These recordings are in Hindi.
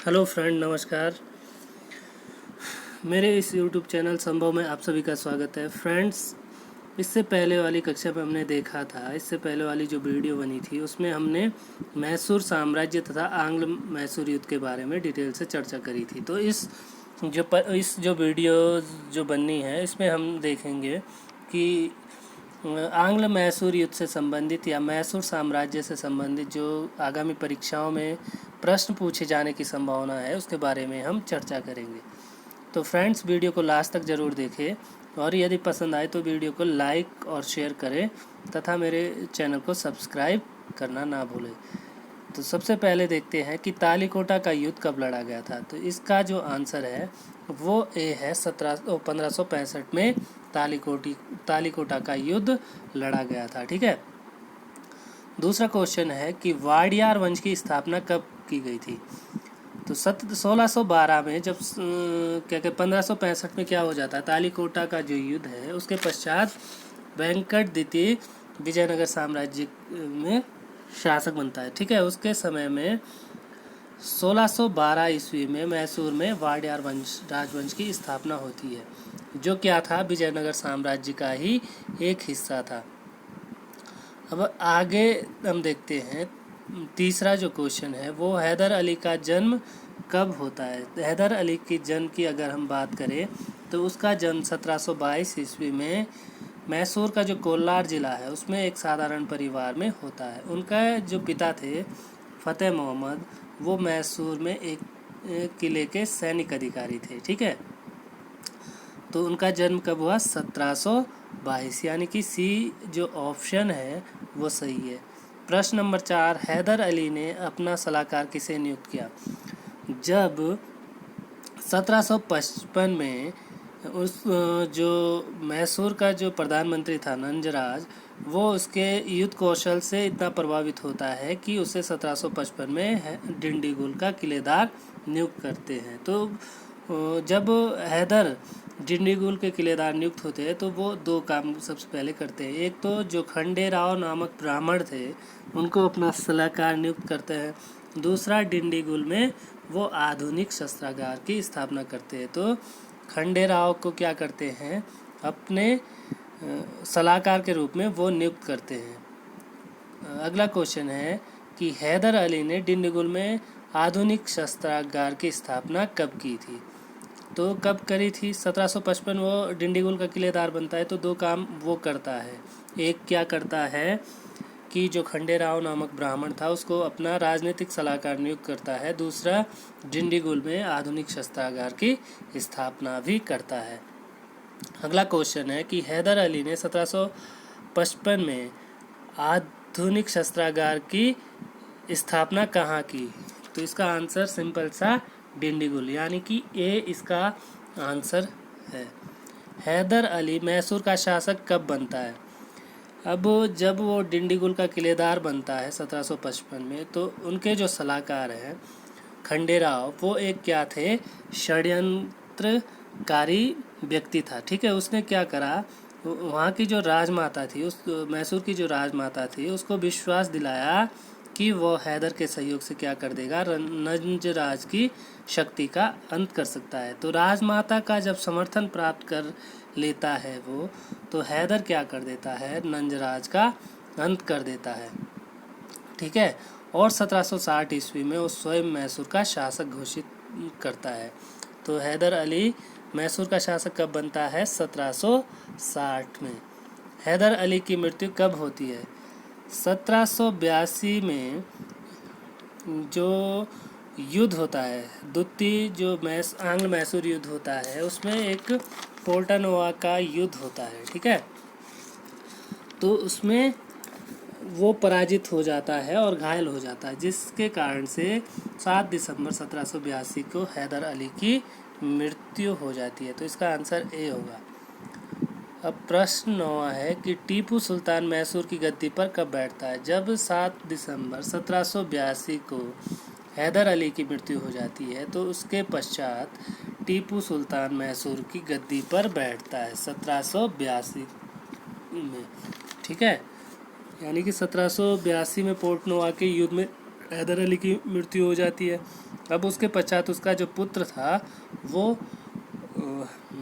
हेलो फ्रेंड, नमस्कार। मेरे इस यूट्यूब चैनल संभव में आप सभी का स्वागत है। फ्रेंड्स, इससे पहले वाली कक्षा में हमने देखा था, इससे पहले वाली जो वीडियो बनी थी उसमें हमने मैसूर साम्राज्य तथा आंग्ल मैसूर युद्ध के बारे में डिटेल से चर्चा करी थी। तो इस जो वीडियो जो बननी है इसमें हम देखेंगे कि आंग्ल मैसूर युद्ध से संबंधित या मैसूर साम्राज्य से संबंधित जो आगामी परीक्षाओं में प्रश्न पूछे जाने की संभावना है उसके बारे में हम चर्चा करेंगे। तो फ्रेंड्स, वीडियो को लास्ट तक ज़रूर देखें और यदि पसंद आए तो वीडियो को लाइक और शेयर करें तथा मेरे चैनल को सब्सक्राइब करना ना भूलें। तो सबसे पहले देखते हैं कि तालीकोटा का युद्ध कब लड़ा गया था। तो इसका जो आंसर है वो ए है 1565 में तालीकोटा का युद्ध लड़ा गया था। ठीक है। दूसरा क्वेश्चन है कि वाडियार वंश की स्थापना कब की गई थी। तो 1612 में जब 1565 में क्या हो जाता है, तालीकोटा का जो युद्ध है उसके पश्चात वेंकट द्वितीय विजयनगर साम्राज्य में शासक बनता है। ठीक है। उसके समय में 1612 ईस्वी में मैसूर में वाडियार राजवंश की स्थापना होती है, जो क्या था, विजयनगर साम्राज्य का ही एक हिस्सा था। अब आगे हम देखते हैं, तीसरा जो क्वेश्चन है वो हैदर अली का जन्म कब होता है। हैदर अली की जन्म की अगर हम बात करें तो उसका जन्म 1722 ईस्वी में मैसूर का जो कोलार ज़िला है उसमें एक साधारण परिवार में होता है। उनका जो पिता थे फतेह मोहम्मद, वो मैसूर में एक किले के सैनिक अधिकारी थे। ठीक है। तो उनका जन्म कब हुआ, 1722, यानी कि सी जो ऑप्शन है वो सही है। प्रश्न नंबर 4, हैदर अली ने अपना सलाहकार किसे नियुक्त किया। जब 1755 में उस जो मैसूर का जो प्रधानमंत्री था नंजराज, वो उसके युद्ध कौशल से इतना प्रभावित होता है कि उसे 1755 में डिंडीगुल का किलेदार नियुक्त करते हैं। तो जब हैदर डिंडीगुल के किलेदार नियुक्त होते हैं तो वो दो काम सबसे पहले करते हैं। एक तो जो खंडेराव नामक ब्राह्मण थे उनको अपना सलाहकार नियुक्त करते हैं। दूसरा, डिंडीगुल में वो आधुनिक शस्त्रागार की स्थापना करते हैं। तो खंडेराव को क्या करते हैं, अपने सलाहकार के रूप में वो नियुक्त करते हैं। अगला क्वेश्चन है कि हैदर अली ने डिंडीगुल में आधुनिक शस्त्रागार की स्थापना कब की थी। तो कब करी थी, 1755 वो डिंडीगुल का किलेदार बनता है तो दो काम वो करता है। एक क्या करता है कि जो खंडेराव नामक ब्राह्मण था उसको अपना राजनीतिक सलाहकार नियुक्त करता है। दूसरा, डिंडीगुल में आधुनिक शस्त्रागार की स्थापना भी करता है। अगला क्वेश्चन है कि हैदर अली ने 1755 में आधुनिक शस्त्रागार की स्थापना कहाँ की। तो इसका आंसर सिंपल सा डिंडीगुल, यानी कि ए इसका आंसर है। हैदर अली मैसूर का शासक कब बनता है। अब जब वो डिंडीगुल का किलेदार बनता है 1755 में, तो उनके जो सलाहकार हैं खंडेराव, वो एक क्या थे, षड्यंत्रकारी व्यक्ति था। ठीक है। उसने क्या करा, वहाँ की जो राजमाता थी, उस मैसूर की जो राजमाता थी, उसको विश्वास दिलाया कि वो हैदर के सहयोग से क्या कर देगा, नंजराज की शक्ति का अंत कर सकता है। तो राजमाता का जब समर्थन प्राप्त कर लेता है वो, तो हैदर क्या कर देता है, नंजराज का अंत कर देता है। ठीक है। और 1760 ईस्वी में वो स्वयं मैसूर का शासक घोषित करता है। तो हैदर अली मैसूर का शासक कब बनता है, 1760 में। हैदर अली की मृत्यु कब होती है, 1782 में जो युद्ध होता है, द्वितीय जो आंग्ल मैसूर युद्ध होता है, उसमें एक पोर्टानोवा का युद्ध होता है। ठीक है। तो उसमें वो पराजित हो जाता है और घायल हो जाता है, जिसके कारण से 7 दिसंबर 1782 को हैदर अली की मृत्यु हो जाती है। तो इसका आंसर ए होगा। अब प्रश्न 9 है कि टीपू सुल्तान मैसूर की गद्दी पर कब बैठता है। जब 7 दिसंबर 1782 को हैदर अली की मृत्यु हो जाती है तो उसके पश्चात टीपू सुल्तान मैसूर की गद्दी पर बैठता है 1782 में। ठीक है। यानी कि 1782 में पोर्टनोवा के युद्ध में हैदर अली की मृत्यु हो जाती है। अब उसके पश्चात उसका जो पुत्र था वो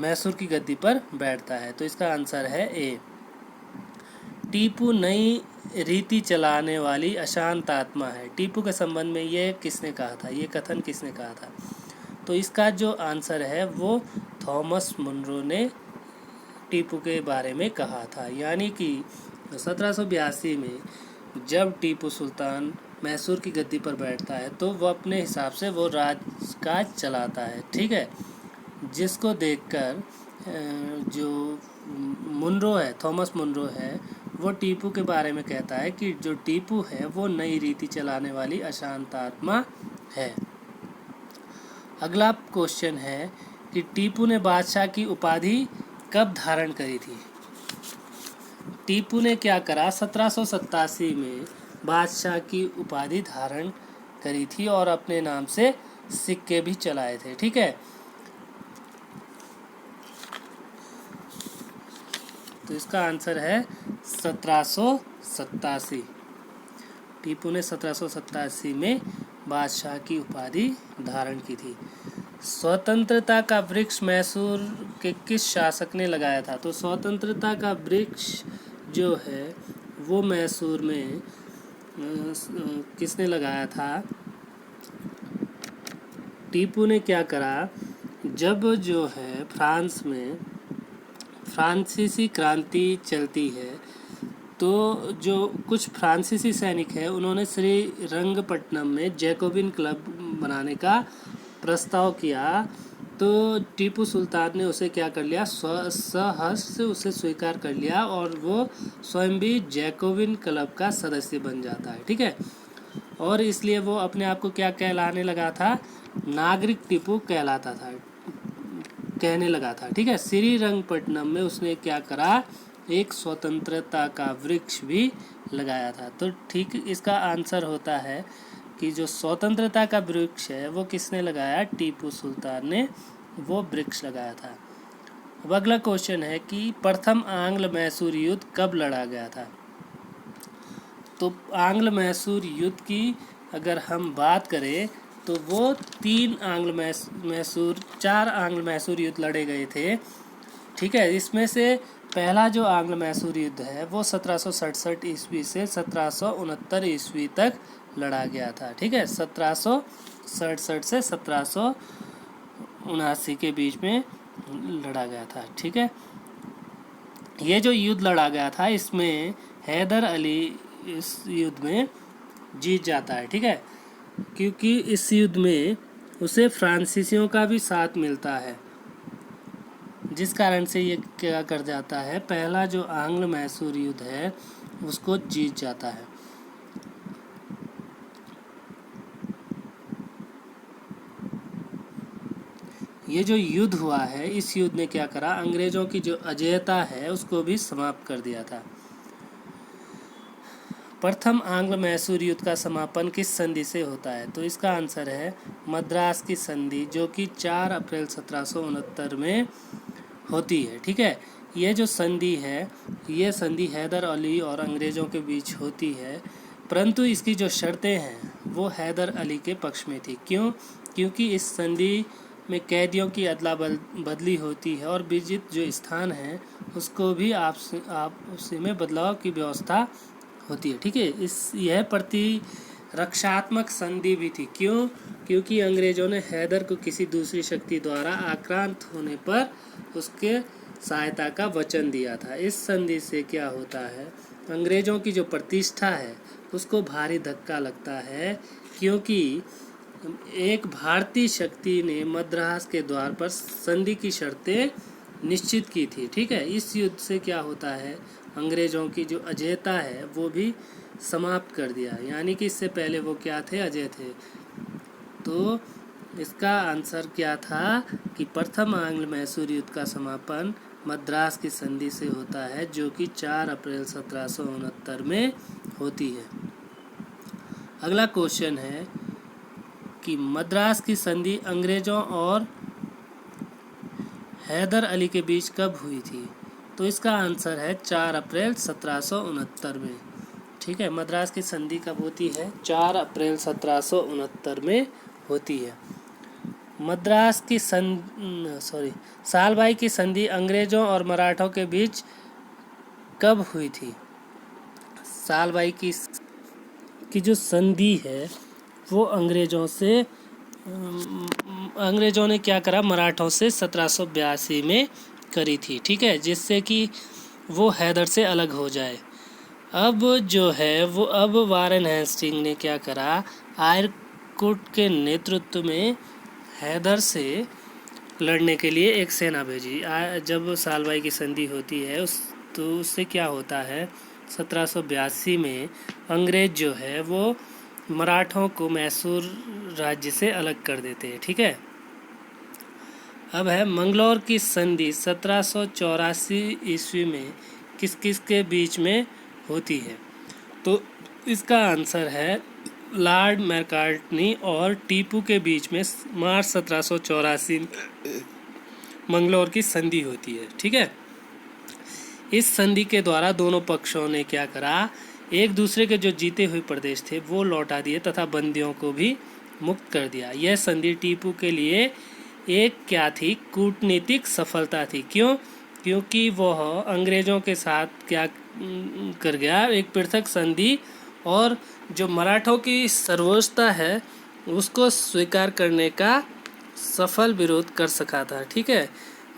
मैसूर की गद्दी पर बैठता है। तो इसका आंसर है ए। टीपू नई रीति चलाने वाली अशांत आत्मा है। टीपू के संबंध में ये किसने कहा था, ये कथन किसने कहा था? तो इसका जो आंसर है वो थॉमस मुनरो ने टीपू के बारे में कहा था। यानी कि 1782 में जब टीपू सुल्तान मैसूर की गद्दी पर बैठता है तो वो अपने हिसाब से वो राजकाज चलाता है, ठीक है। जिसको देखकर जो मुनरो है, थॉमस मुनरो है, वो टीपू के बारे में कहता है कि जो टीपू है वो नई रीति चलाने वाली अशांत आत्मा है। अगला क्वेश्चन है कि टीपू ने बादशाह की उपाधि कब धारण करी थी? टीपू ने क्या करा, 1787 में बादशाह की उपाधि धारण करी थी और अपने नाम से सिक्के भी चलाए थे, ठीक है। तो इसका आंसर है 1787। टीपू ने 1787 में बादशाह की उपाधि धारण की थी। स्वतंत्रता का वृक्ष मैसूर के किस शासक ने लगाया था? तो स्वतंत्रता का वृक्ष जो है वो मैसूर में किसने लगाया था? टीपू ने क्या करा, जब जो है फ्रांस में फ्रांसीसी क्रांति चलती है तो जो कुछ फ्रांसीसी सैनिक हैं उन्होंने श्रीरंगपट्टनम में जैकोबिन क्लब बनाने का प्रस्ताव किया। तो टीपू सुल्तान ने उसे क्या कर लिया, सहर्ष से उसे स्वीकार कर लिया और वो स्वयं भी जैकोबिन क्लब का सदस्य बन जाता है, ठीक है। और इसलिए वो अपने आप को क्या कहलाने लगा था, नागरिक टीपू कहलाता था, कहने लगा था, ठीक है। श्रीरंगपट्टनम में उसने क्या करा, एक स्वतंत्रता का वृक्ष भी लगाया था। तो ठीक इसका आंसर होता है कि जो स्वतंत्रता का वृक्ष है वो किसने लगाया, टीपू सुल्तान ने वो वृक्ष लगाया था। अब अगला क्वेश्चन है कि प्रथम आंग्ल मैसूर युद्ध कब लड़ा गया था? तो आंग्ल मैसूर युद्ध की अगर हम बात करें तो वो 4 आंग्ल मैसूर युद्ध लड़े गए थे, ठीक है। इसमें से पहला जो आंग्ल मैसूर युद्ध है वो 1767 ईस्वी से 1769 ईस्वी तक लड़ा गया था, ठीक है। 1767 से 1779 के बीच में लड़ा गया था, ठीक है। ये जो युद्ध लड़ा गया था इसमें हैदर अली इस युद्ध में जीत जाता है, ठीक है, क्योंकि इस युद्ध में उसे फ्रांसीसियों का भी साथ मिलता है, जिस कारण से ये क्या कर जाता है, पहला जो आंग्ल मैसूर युद्ध है उसको जीत जाता है। ये जो युद्ध हुआ है इस युद्ध ने क्या करा, अंग्रेजों की जो अजेयता है उसको भी समाप्त कर दिया था। प्रथम आंग्ल मैसूर युद्ध का समापन किस संधि से होता है? तो इसका आंसर है मद्रास की संधि, जो कि 4 अप्रैल 1769 में होती है, ठीक है। ये जो संधि है ये संधि हैदर अली और अंग्रेज़ों के बीच होती है, परंतु इसकी जो शर्तें हैं वो हैदर अली के पक्ष में थी। क्यों? क्योंकि इस संधि में कैदियों की अदला बदली होती है और विजित जो स्थान है उसको भी आपसी में बदलाव की व्यवस्था होती है, ठीक है। यह प्रतिरक्षात्मक संधि भी थी। क्यों? क्योंकि अंग्रेज़ों ने हैदर को किसी दूसरी शक्ति द्वारा आक्रांत होने पर उसके सहायता का वचन दिया था। इस संधि से क्या होता है, अंग्रेज़ों की जो प्रतिष्ठा है उसको भारी धक्का लगता है, क्योंकि एक भारतीय शक्ति ने मद्रास के द्वार पर संधि की शर्तें निश्चित की थी, ठीक है। इस युद्ध से क्या होता है, अंग्रेज़ों की जो अजेयता है वो भी समाप्त कर दिया, यानी कि इससे पहले वो क्या थे, अजय थे। तो इसका आंसर क्या था कि प्रथम आंग्ल मैसूर युद्ध का समापन मद्रास की संधि से होता है, जो कि 4 अप्रैल 1769 में होती है। अगला क्वेश्चन है कि मद्रास की संधि अंग्रेज़ों और हैदर अली के बीच कब हुई थी? तो इसका आंसर है 4 अप्रैल 1769 में, ठीक है। मद्रास की संधि कब होती है? 4 अप्रैल 1769 में होती है। मद्रास की सालबाई की संधि अंग्रेजों और मराठों के बीच कब हुई थी? सालबाई की जो संधि है वो अंग्रेजों ने क्या करा, मराठों से 1782 में करी थी, ठीक है, जिससे कि वो हैदर से अलग हो जाए। अब जो है वो वारेन हेस्टिंग ने क्या करा, आयरकुट के नेतृत्व में हैदर से लड़ने के लिए एक सेना भेजी। जब सालबाई की संधि होती है तो उससे क्या होता है, 1782 में अंग्रेज जो है वो मराठों को मैसूर राज्य से अलग कर देते हैं, ठीक है। अब है मंगलौर की संधि 1784 ईस्वी में किस किस के बीच में होती है? तो इसका आंसर है लॉर्ड मैकार्टनी और टीपू के बीच में मार्च 1784 मंगलौर की संधि होती है, ठीक है। इस संधि के द्वारा दोनों पक्षों ने क्या करा, एक दूसरे के जो जीते हुए प्रदेश थे वो लौटा दिए तथा बंदियों को भी मुक्त कर दिया। यह संधि टीपू के लिए एक क्या थी, कूटनीतिक सफलता थी। क्यों? क्योंकि वह अंग्रेजों के साथ क्या कर गया, एक पृथक संधि, और जो मराठों की सर्वोच्चता है उसको स्वीकार करने का सफल विरोध कर सका था, ठीक है।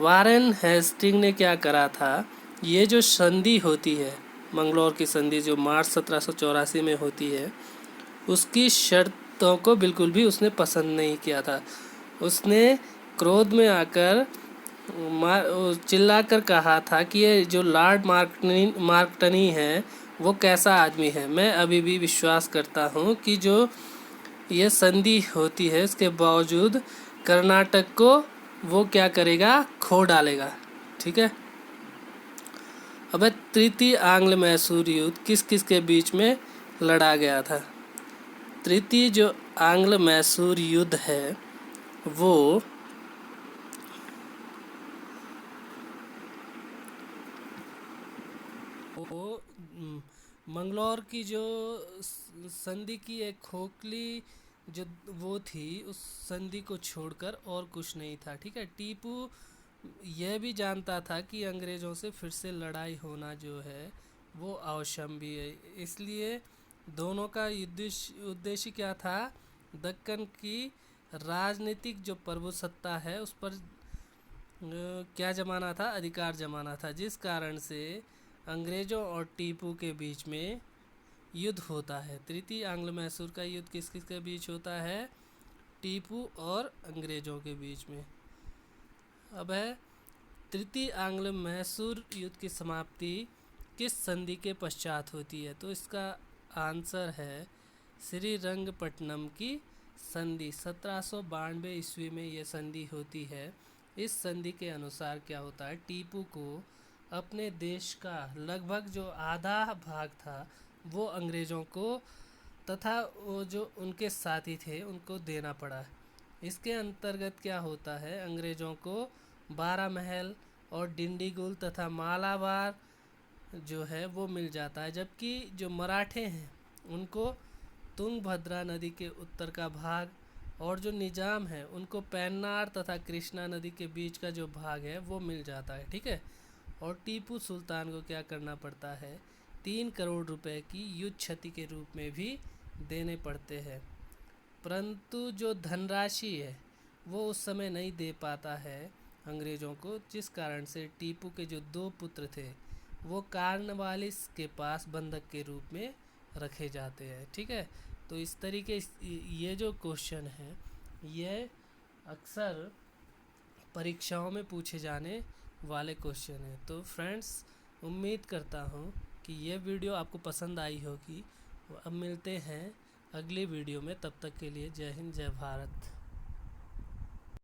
वारेन हेस्टिंग ने क्या करा था, ये जो संधि होती है मंगलौर की संधि जो मार्च 1784 में होती है, उसकी शर्तों को बिल्कुल भी उसने पसंद नहीं किया था। उसने क्रोध में आकर चिल्लाकर कहा था कि ये जो लॉर्ड मार्कटनी है वो कैसा आदमी है। मैं अभी भी विश्वास करता हूँ कि जो ये संधि होती है इसके बावजूद कर्नाटक को वो क्या करेगा, खो डालेगा, ठीक है। अब तृतीय आंग्ल मैसूर युद्ध किस किस के बीच में लड़ा गया था? तृतीय जो आंग्ल मैसूर युद्ध है वो मंगलौर की जो संधि की एक खोखली जो वो थी, उस संधि को छोड़कर और कुछ नहीं था, ठीक है। टीपू यह भी जानता था कि अंग्रेज़ों से फिर से लड़ाई होना जो है वो अवश्यम्भी है, इसलिए दोनों का उद्देश्य क्या था, दक्कन की राजनीतिक जो प्रभुसत्ता है उस पर क्या जमाना था, अधिकार जमाना था, जिस कारण से अंग्रेज़ों और टीपू के बीच में युद्ध होता है। तृतीय आंग्ल मैसूर का युद्ध किस किस के बीच होता है, टीपू और अंग्रेज़ों के बीच में। अब है तृतीय आंग्ल मैसूर युद्ध की समाप्ति किस संधि के पश्चात होती है? तो इसका आंसर है श्रीरंगपट्टनम की संधि। 1792 ईस्वी में यह संधि होती है। इस संधि के अनुसार क्या होता है, टीपू को अपने देश का लगभग जो आधा भाग था वो अंग्रेज़ों को तथा वो जो उनके साथी थे उनको देना पड़ा। इसके अंतर्गत क्या होता है, अंग्रेज़ों को बारामहल और डिंडीगुल तथा मालाबार जो है वो मिल जाता है, जबकि जो मराठे हैं उनको तुंगभद्रा नदी के उत्तर का भाग और जो निजाम है उनको पेन्नार तथा कृष्णा नदी के बीच का जो भाग है वो मिल जाता है, ठीक है। और टीपू सुल्तान को क्या करना पड़ता है, 3 करोड़ रुपए की युद्ध क्षति के रूप में भी देने पड़ते हैं, परंतु जो धनराशि है वो उस समय नहीं दे पाता है अंग्रेज़ों को, जिस कारण से टीपू के जो 2 पुत्र थे वो कार्नवालिस के पास बंधक के रूप में रखे जाते हैं, ठीक है। तो इस तरीके ये जो क्वेश्चन है ये अक्सर परीक्षाओं में पूछे जाने वाले क्वेश्चन है। तो फ्रेंड्स, उम्मीद करता हूँ कि ये वीडियो आपको पसंद आई होगी। अब मिलते हैं अगली वीडियो में, तब तक के लिए जय हिंद जय भारत।